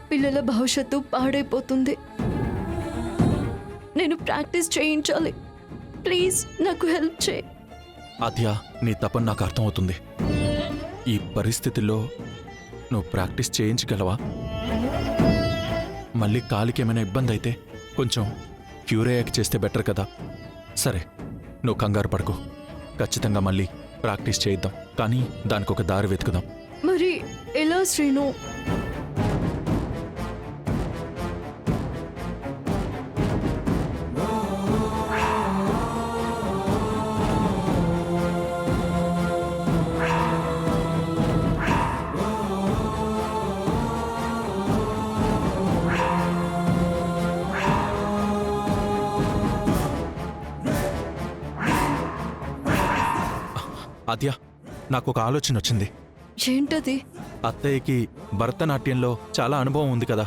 పిల్లల భవిష్యత్తు పాడైపోతుంది. నేను ప్రాక్టీస్ చేయించాలి. ప్లీజ్ నాకు హెల్ప్ చేయి. ఆద్య, నీ తపన నాకు అర్థమవుతుంది. ఈ పరిస్థితుల్లో నువ్వు ప్రాక్టీస్ చేయించగలవా? మళ్ళీ కాలికి ఏమైనా ఇబ్బంది అయితే కొంచెం క్యూర్ అయ్యాక చేస్తే బెటర్ కదా. సరే, నువ్వు కంగారు పడకు. ఖచ్చితంగా మళ్ళీ ప్రాక్టీస్ చేయిద్దాం, కానీ దానికి ఒక దారి వెతుకుదాం. మరి ఎలా శ్రీను? ఆద్య, నాకు ఒక ఆలోచన వచ్చింది. ఏంటది? అత్తయ్యకి భరతనాట్యంలో చాలా అనుభవం ఉంది కదా,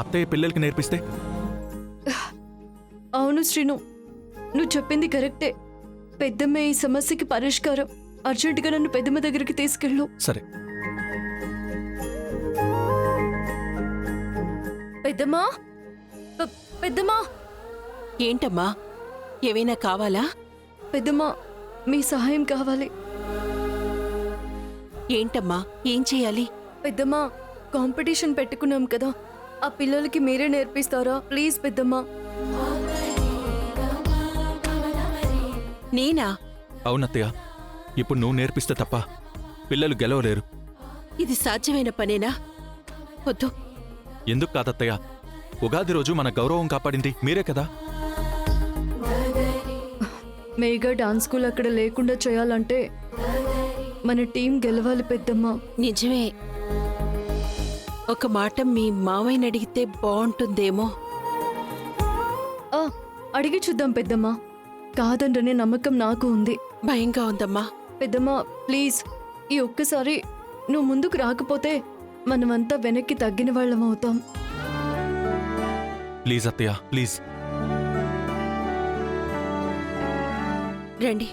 అత్తయ్య పిల్లలకి నేర్పిస్తే? అవును శ్రీను, నువ్వు చెప్పింది కరెక్టే. పెద్దమ్మ ఈ సమస్యకి పరిష్కారం. అర్జెంటుగా నన్ను పెద్దమ్మ దగ్గరికి తీసుకెళ్ళు. సరే. పెద్దమ్మా, పెద్దమ్మా. ఏంటమ్మా, ఏవైనా కావాలా? పెద్దమ్మా, మీ సహాయం కావాలి. ఏంటమ్మా, ఏం చేయాలి? పెద్దమ్మా, కాంపిటీషన్ పెట్టుకున్నాం కదా, ఆ పిల్లలకి మీరే నేర్పిస్తారా? ప్లీజ్ పెద్దమ్మా. నేనా? అవునత్తయ్య, ఇప్పుడు నువ్వు నేర్పిస్తే తప్ప పిల్లలు గెలవలేరు. ఇది సాధ్యమైన పనేనా? వద్దు. ఎందుకు కాదత్తయ్య? ఉగాది రోజు మన గౌరవం కాపాడింది మీరే కదా. మేఘా డాన్స్ స్కూల్ అక్కడ లేకుండా చేయాలంటే మన టీం గెలవాలి పెద్దమ్మా. నిజమే. ఒక మాట మీ మావయ్యని అడిగితే బాగుంటుందేమో. అడిగి చూద్దాం పెద్దమ్మా. కాదండనే నమ్మకం నాకు ఉంది. భయంగా ఉందమ్మా. పెద్దమ్మా ప్లీజ్, ఈ ఒక్కసారి నువ్వు ముందుకు రాకపోతే మనమంతా వెనక్కి తగ్గిన వాళ్ళం అవుతాం. ప్లీజ్ అత్తయ్య, ప్లీజ్. రండి.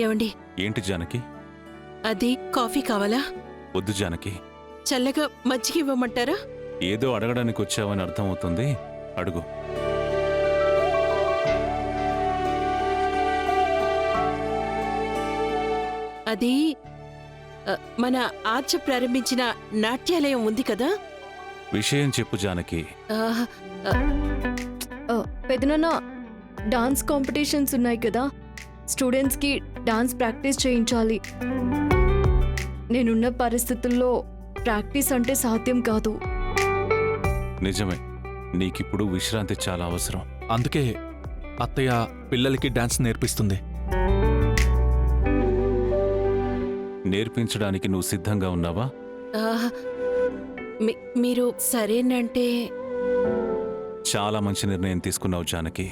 ఏమండి? ఏంటి జానకి? అది కాఫీ కావాలా? వద్దు జానకి. చల్లగా మజ్జిగ ఇవ్వమంటారా? ఏదో అడగడానికి వచ్చావని అర్థమవుతుంది, అడుగు. అది మన ఆర్చ ప్రారంభించిన నాట్యాలయం ఉంది కదా. విషయం చెప్పు జానకి. పెదనాన్న, డాన్స్ కాంపిటీషన్స్ ఉన్నాయి కదా, స్టూడెంట్స్కి డాన్స్ ప్రాక్టీస్ చేయించాలి. నేనున్న పరిస్థితుల్లో ప్రాక్టీస్ అంటే సాధ్యం కాదు. నిజమే, నీకిప్పుడు విశ్రాంతి చాలా అవసరం. అందుకే అత్తయ్య పిల్లలకి డాన్స్ నేర్పిస్తుంది. నేర్పించడానికి నువ్వు సిద్ధంగా ఉన్నావా? మీరు సరేనంటే. చాలా మంచి నిర్ణయం తీసుకున్నావు జానకి.